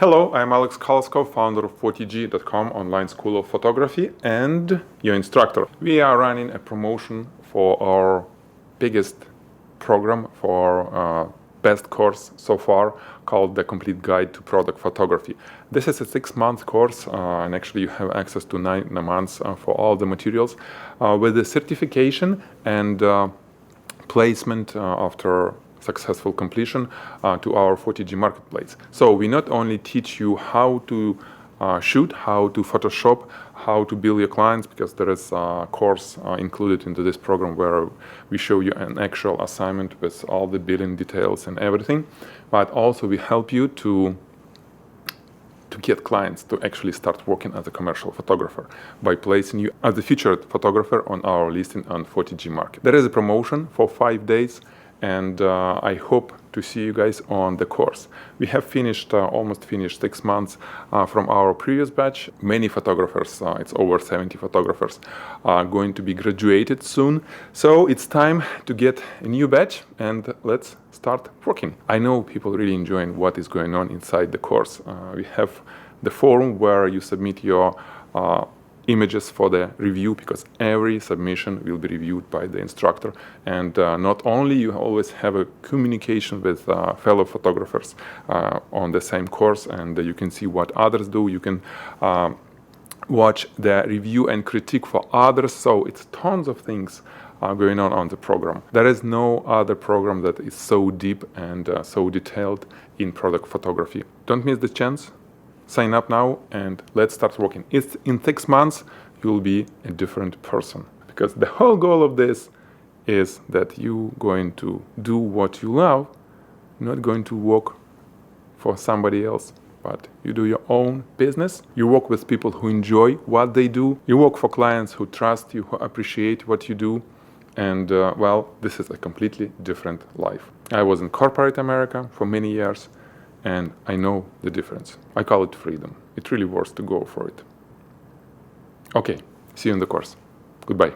Hello, I'm Alex Koloskov, founder of Photigy.com, online school of photography, and your instructor. We are running a promotion for our biggest program, for our best course so far, called The Complete Guide to Product Photography. This is a 6-month course, and actually you have access to 9 months for all the materials, with the certification and placement after successful completion to our Photigy marketplace. So we not only teach you how to shoot, how to Photoshop, how to bill your clients, because there is a course included into this program where we show you an actual assignment with all the billing details and everything, but also we help you to get clients to actually start working as a commercial photographer by placing you as a featured photographer on our listing on Photigy Market. There is a promotion for 5 days, and I hope to see you guys on the course. We have finished, almost finished 6 months from our previous batch. Many photographers, it's over 70 photographers, are going to be graduated soon. So it's time to get a new batch and let's start working. I know people really enjoying what is going on inside the course. We have the forum where you submit your images for the review, because every submission will be reviewed by the instructor, and not only you always have a communication with fellow photographers on the same course, and you can see what others do, you can watch the review and critique for others, so it's tons of things going on the program. There is no other program that is so deep and so detailed in product photography. Don't miss the chance. Sign up now and let's start working. It's in 6 months you'll be a different person, because the whole goal of this is that you're going to do what you love, not going to work for somebody else, but you do your own business. You work with people who enjoy what they do. You work for clients who trust you, who appreciate what you do. And well, this is a completely different life. I was in corporate America for many years, and I know the difference. I call it freedom. It's really worth to go for it. Okay, see you in the course. Goodbye.